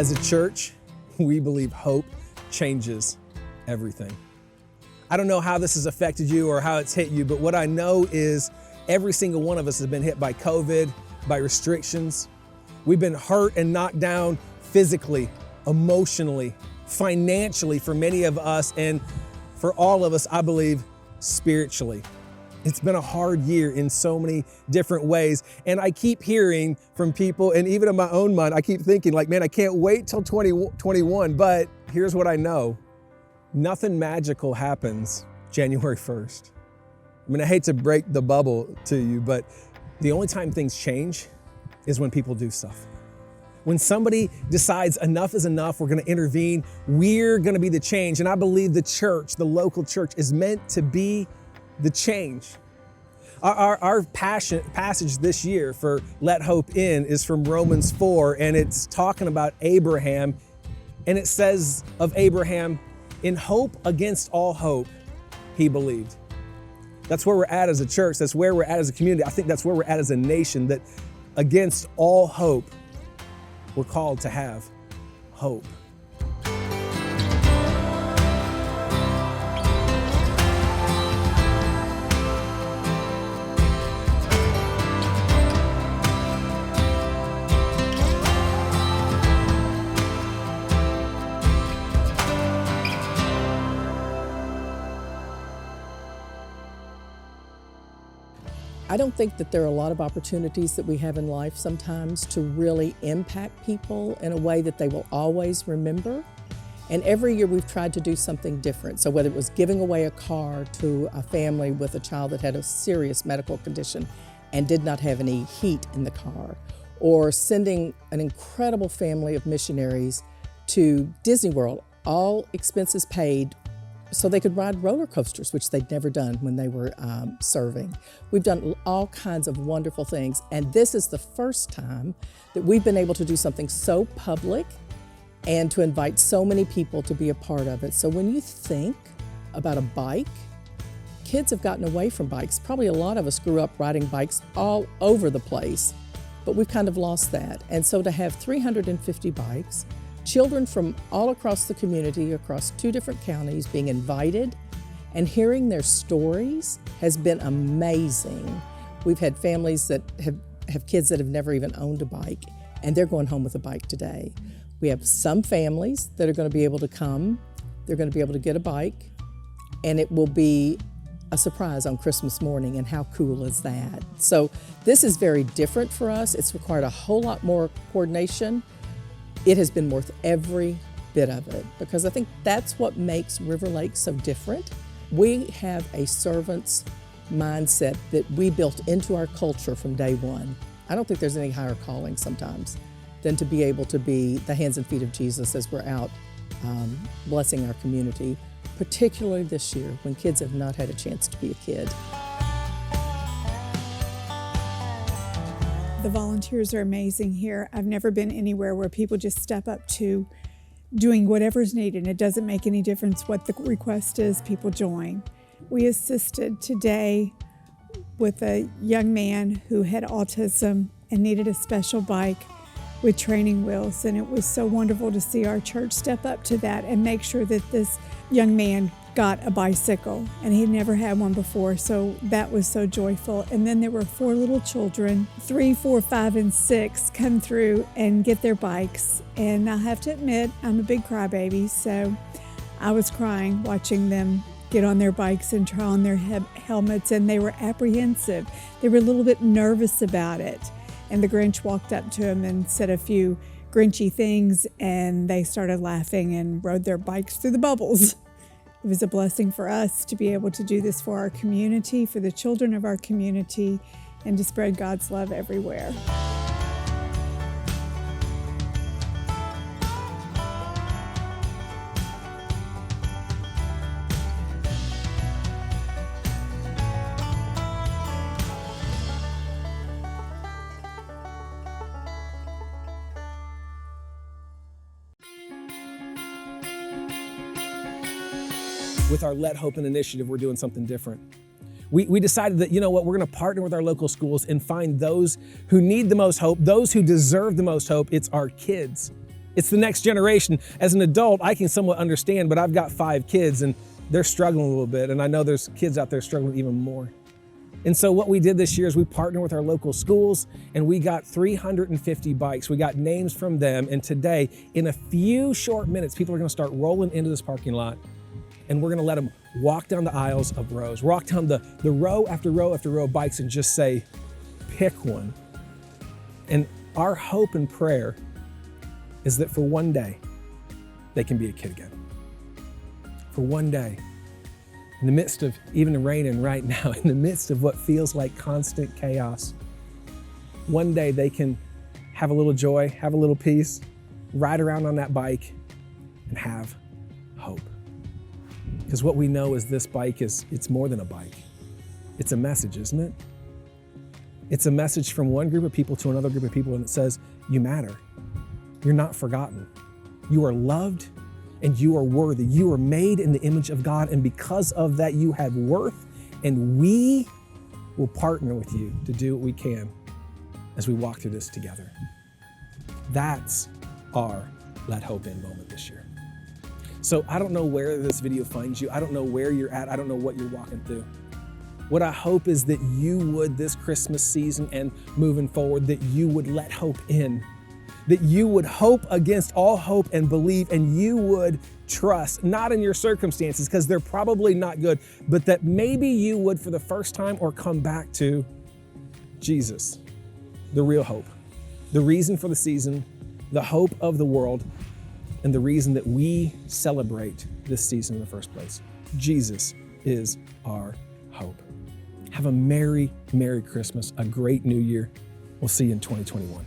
As a church, we believe hope changes everything. I don't know how this has affected you or how it's hit you, but what I know is every single one of us has been hit by COVID, by restrictions. We've been hurt and knocked down physically, emotionally, financially for many of us, and for all of us, I believe, spiritually. It's been a hard year in so many different ways. And I keep hearing from people, and even in my own mind, I keep thinking like, man, I can't wait till 2021. But here's what I know. Nothing magical happens January 1st. I mean, I hate to break the bubble to you, but the only time things change is when people do stuff. When somebody decides enough is enough, we're gonna intervene, we're gonna be the change. And I believe the church, the local church, is meant to be the change. Our passage this year for Let Hope In is from Romans 4, and it's talking about Abraham. And it says of Abraham, in hope against all hope, he believed. That's where we're at as a church. That's where we're at as a community. I think that's where we're at as a nation, that against all hope, we're called to have hope. I don't think that there are a lot of opportunities that we have in life sometimes to really impact people in a way that they will always remember. And every year we've tried to do something different. So whether it was giving away a car to a family with a child that had a serious medical condition and did not have any heat in the car, or sending an incredible family of missionaries to Disney World, all expenses paid, so they could ride roller coasters, which they'd never done when they were serving. We've done all kinds of wonderful things, and this is the first time that we've been able to do something so public and to invite so many people to be a part of it. So when you think about a bike, kids have gotten away from bikes. Probably a lot of us grew up riding bikes all over the place, but we've kind of lost that. And so to have 350 bikes, children from all across the community, across 2 different counties, being invited and hearing their stories has been amazing. We've had families that have kids that have never even owned a bike, and they're going home with a bike today. We have some families that are going to be able to come, they're going to be able to get a bike, and it will be a surprise on Christmas morning, and how cool is that? So this is very different for us. It's required a whole lot more coordination. It has been worth every bit of it, because I think that's what makes RiverLake so different. We have a servant's mindset that we built into our culture from day one. I don't think there's any higher calling sometimes than to be able to be the hands and feet of Jesus as we're out blessing our community, particularly this year when kids have not had a chance to be a kid. The volunteers are amazing here. I've never been anywhere where people just step up to doing whatever's needed. It doesn't make any difference what the request is, people join. We assisted today with a young man who had autism and needed a special bike with training wheels, and it was so wonderful to see our church step up to that and make sure that this young man got a bicycle, and he'd never had one before, so that was so joyful. And then there were 4 little children, 3, 4, 5, and 6, come through and get their bikes. And I have to admit, I'm a big crybaby, so I was crying watching them get on their bikes and try on their helmets, and they were apprehensive. They were a little bit nervous about it. And the Grinch walked up to them and said a few Grinchy things, and they started laughing and rode their bikes through the bubbles. It was a blessing for us to be able to do this for our community, for the children of our community, and to spread God's love everywhere. With our Let Hope In initiative, we're doing something different. We decided that, you know what, we're gonna partner with our local schools and find those who need the most hope, those who deserve the most hope. It's our kids. It's the next generation. As an adult, I can somewhat understand, but I've got 5 kids and they're struggling a little bit. And I know there's kids out there struggling even more. And so what we did this year is we partnered with our local schools and we got 350 bikes. We got names from them. And today, in a few short minutes, people are going to start rolling into this parking lot and we're going to let them walk down the aisles of rows, walk down the row after row after row of bikes and just say, pick one. And our hope and prayer is that for one day, they can be a kid again. For one day, in the midst of even the raining right now, in the midst of what feels like constant chaos, one day they can have a little joy, have a little peace, ride around on that bike and have hope. Because what we know is this bike it's more than a bike. It's a message, isn't it? It's a message from one group of people to another group of people, and it says, you matter. You're not forgotten. You are loved and you are worthy. You are made in the image of God, and because of that, you have worth, and we will partner with you to do what we can as we walk through this together. That's our Let Hope In moment this year. So I don't know where this video finds you. I don't know where you're at. I don't know what you're walking through. What I hope is that you would, this Christmas season and moving forward, that you would let hope in, that you would hope against all hope and believe, and you would trust, not in your circumstances, because they're probably not good, but that maybe you would for the first time or come back to Jesus, the real hope, the reason for the season, the hope of the world, and the reason that we celebrate this season in the first place. Jesus is our hope. Have a Merry, Merry Christmas, a great New Year. We'll see you in 2021.